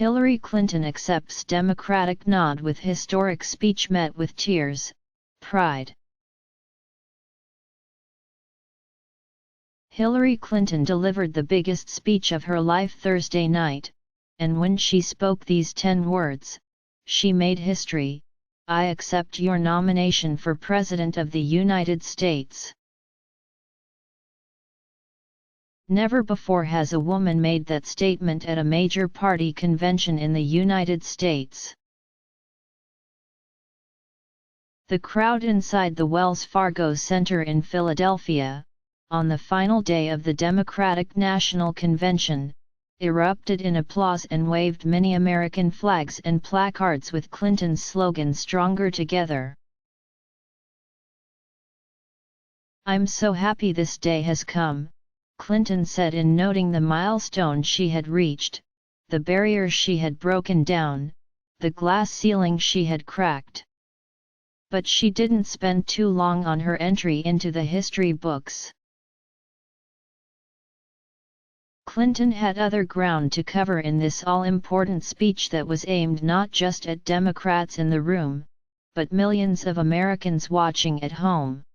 Hillary Clinton accepts Democratic nod with historic speech met with tears, pride. Hillary Clinton delivered the biggest speech of her life Thursday night, and when she spoke these 10 words, she made history: "I accept your nomination for President of the United States." Never before has a woman made that statement at a major party convention in the United States. The crowd inside the Wells Fargo Center in Philadelphia, on the final day of the Democratic National Convention, erupted in applause and waved many American flags and placards with Clinton's slogan "Stronger Together." "I'm so happy this day has come," Clinton said in noting the milestone she had reached, the barriers she had broken down, the glass ceiling she had cracked. But she didn't spend too long on her entry into the history books. Clinton had other ground to cover in this all-important speech that was aimed not just at Democrats in the room, but millions of Americans watching at home.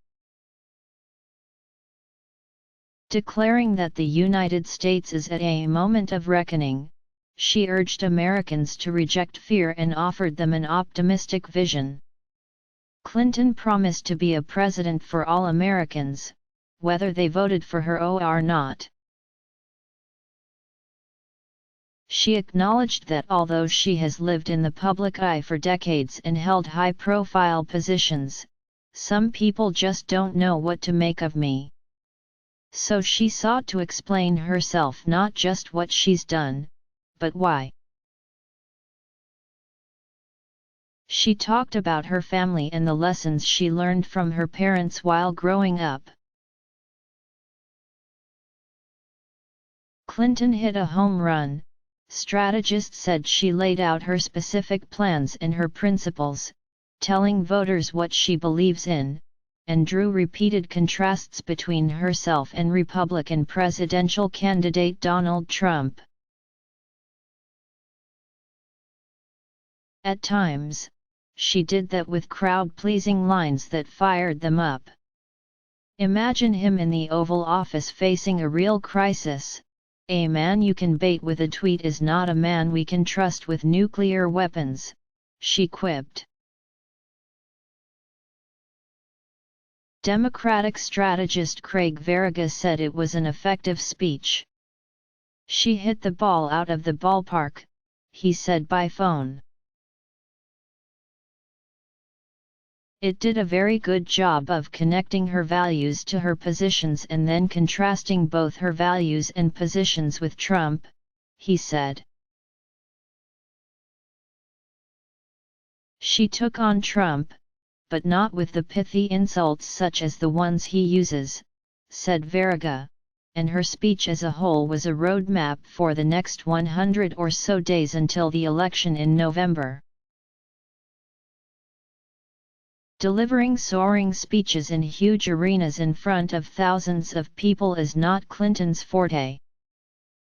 Declaring that the United States is at a moment of reckoning, she urged Americans to reject fear and offered them an optimistic vision. Clinton promised to be a president for all Americans, whether they voted for her or not. She acknowledged that although she has lived in the public eye for decades and held high-profile positions, some people just don't know what to make of me. So she sought to explain herself, not just what she's done, but why. She talked about her family and the lessons she learned from her parents while growing up. Clinton hit a home run. Strategists said she laid out her specific plans and her principles, telling voters what she believes in, and drew repeated contrasts between herself and Republican presidential candidate Donald Trump. At times, she did that with crowd-pleasing lines that fired them up. Imagine him in the Oval Office facing a real crisis. "A man you can bait with a tweet is not a man we can trust with nuclear weapons," she quipped. Democratic strategist Craig Verriga said it was an effective speech. "She hit the ball out of the ballpark," he said by phone. "It did a very good job of connecting her values to her positions and then contrasting both her values and positions with Trump," he said. "She took on Trump, but not with the pithy insults such as the ones he uses," said Verriga, and her speech as a whole was a roadmap for the next 100 or so days until the election in November. Delivering soaring speeches in huge arenas in front of thousands of people is not Clinton's forte.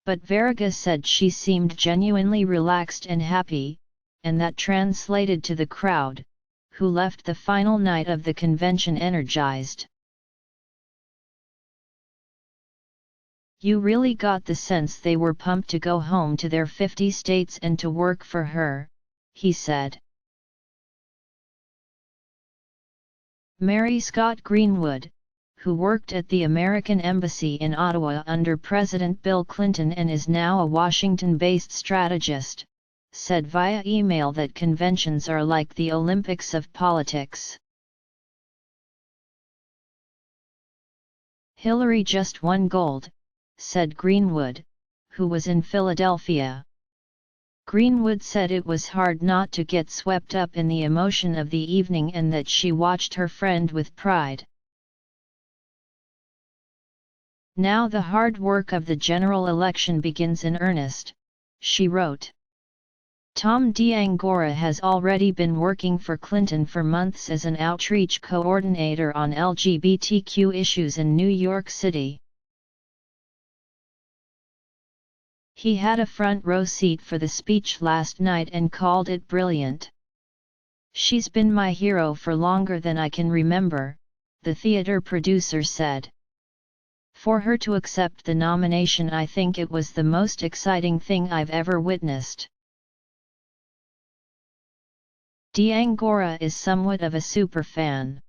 But Verriga said she seemed genuinely relaxed and happy, and that translated to the crowd, who left the final night of the convention energized. "You really got the sense they were pumped to go home to their 50 states and to work for her," he said. Mary Scott Greenwood, who worked at the American Embassy in Ottawa under President Bill Clinton and is now a Washington-based strategist, said via email that conventions are like the Olympics of politics. "Hillary just won gold," said Greenwood, who was in Philadelphia. Greenwood said it was hard not to get swept up in the emotion of the evening and that she watched her friend with pride. "Now the hard work of the general election begins in earnest," she wrote. Tom D'Angora has already been working for Clinton for months as an outreach coordinator on LGBTQ issues in New York City. He had a front row seat for the speech last night and called it brilliant. "She's been my hero for longer than I can remember," the theatre producer said. "For her to accept the nomination, I think it was the most exciting thing I've ever witnessed." D'Angora is somewhat of a superfan.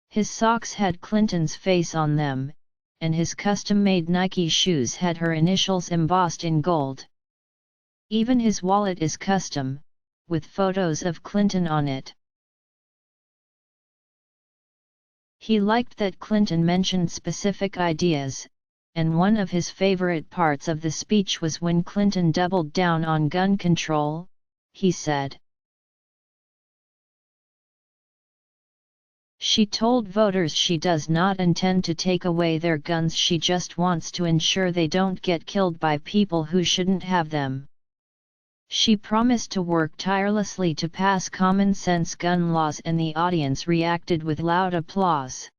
His socks had Clinton's face on them, and his custom-made Nike shoes had her initials embossed in gold. Even his wallet is custom, with photos of Clinton on it. He liked that Clinton mentioned specific ideas, and one of his favorite parts of the speech was when Clinton doubled down on gun control, he said. "She told voters she does not intend to take away their guns, she just wants to ensure they don't get killed by people who shouldn't have them. She promised to work tirelessly to pass common-sense gun laws," and the audience reacted with loud applause.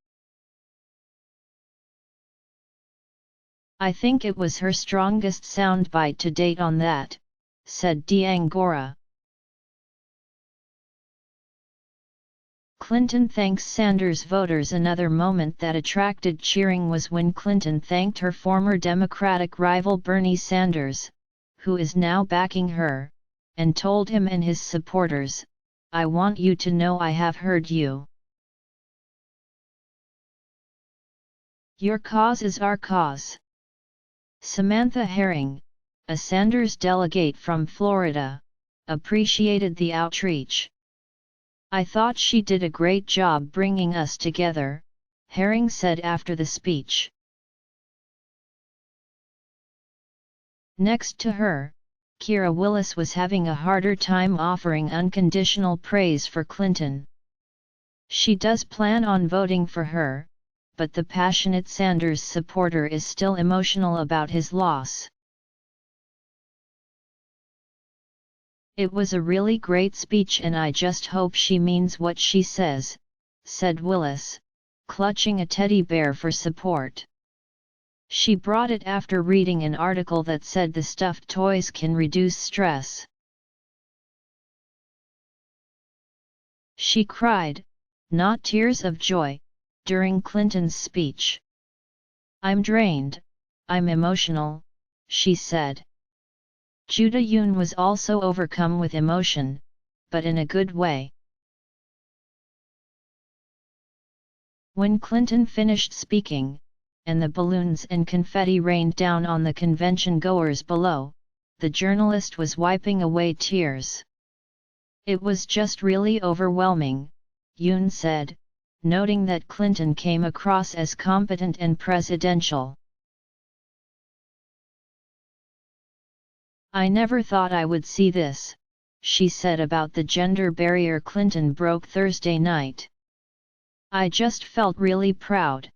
"I think it was her strongest soundbite to date on that," said D'Angora. Clinton thanks Sanders voters. Another moment that attracted cheering was when Clinton thanked her former Democratic rival Bernie Sanders, who is now backing her, and told him and his supporters, "I want you to know I have heard you. Your cause is our cause." Samantha Herring, a Sanders delegate from Florida, appreciated the outreach. "I thought she did a great job bringing us together," Herring said after the speech. Next to her, Kira Willis was having a harder time offering unconditional praise for Clinton. She does plan on voting for her, but the passionate Sanders supporter is still emotional about his loss. "It was a really great speech and I just hope she means what she says," said Willis, clutching a teddy bear for support. She brought it after reading an article that said the stuffed toys can reduce stress. She cried, not tears of joy, during Clinton's speech. "I'm drained, I'm emotional," she said. Judah Yoon was also overcome with emotion, but in a good way. When Clinton finished speaking, and the balloons and confetti rained down on the convention goers below, the journalist was wiping away tears. "It was just really overwhelming," Yoon said, noting that Clinton came across as competent and presidential. "I never thought I would see this," she said about the gender barrier Clinton broke Thursday night. "I just felt really proud."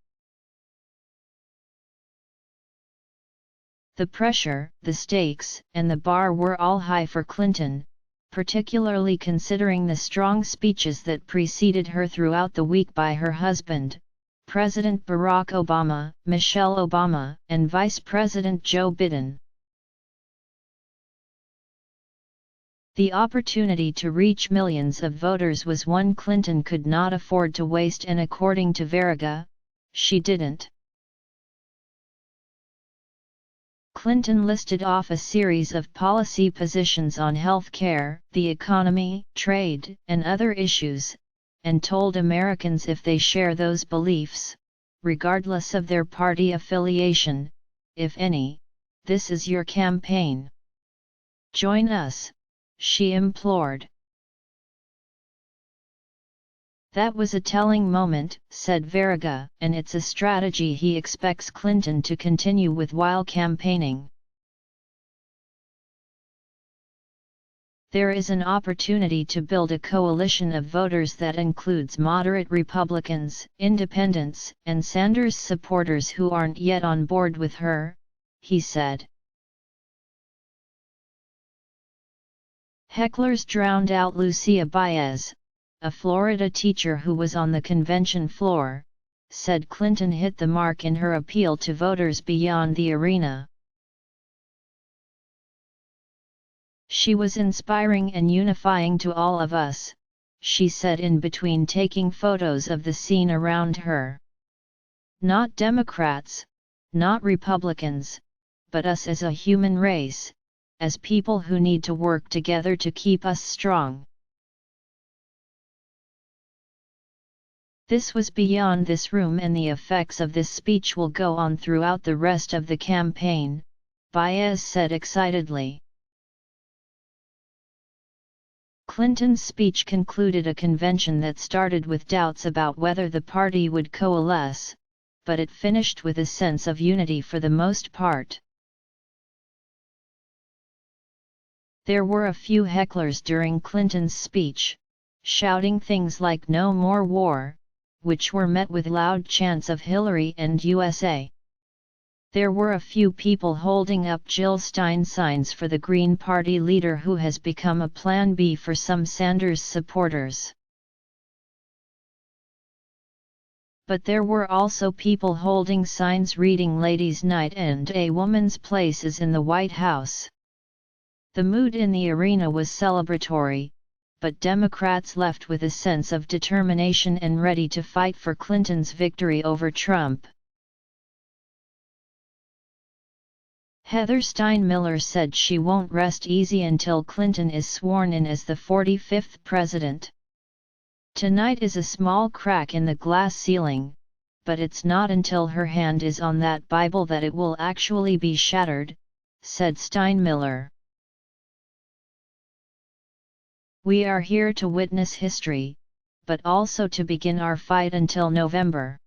The pressure, the stakes, and the bar were all high for Clinton, particularly considering the strong speeches that preceded her throughout the week by her husband, President Barack Obama, Michelle Obama, and Vice President Joe Biden. The opportunity to reach millions of voters was one Clinton could not afford to waste, and according to Verga, she didn't. Clinton listed off a series of policy positions on health care, the economy, trade, and other issues, and told Americans if they share those beliefs, regardless of their party affiliation, if any, this is your campaign. Join us, she implored. That was a telling moment, said Verga, and it's a strategy he expects Clinton to continue with while campaigning. There is an opportunity to build a coalition of voters that includes moderate Republicans, independents, and Sanders supporters who aren't yet on board with her, he said. Hecklers drowned out Lucia Baez, a Florida teacher who was on the convention floor, said Clinton hit the mark in her appeal to voters beyond the arena. She was inspiring and unifying to all of us, she said in between taking photos of the scene around her. Not Democrats, not Republicans, but us as a human race, as people who need to work together to keep us strong. This was beyond this room, and the effects of this speech will go on throughout the rest of the campaign, Baez said excitedly. Clinton's speech concluded a convention that started with doubts about whether the party would coalesce, but it finished with a sense of unity for the most part. There were a few hecklers during Clinton's speech, shouting things like "No more war," which were met with loud chants of Hillary and USA. There were a few people holding up Jill Stein signs for the Green Party leader, who has become a Plan B for some Sanders supporters. But there were also people holding signs reading "Ladies' Night" and "A Woman's Place is in the White House." The mood in the arena was celebratory, but Democrats left with a sense of determination and ready to fight for Clinton's victory over Trump. Heather Steinmiller said she won't rest easy until Clinton is sworn in as the 45th president. Tonight is a small crack in the glass ceiling, but it's not until her hand is on that Bible that it will actually be shattered, said Steinmiller. We are here to witness history, but also to begin our fight until November.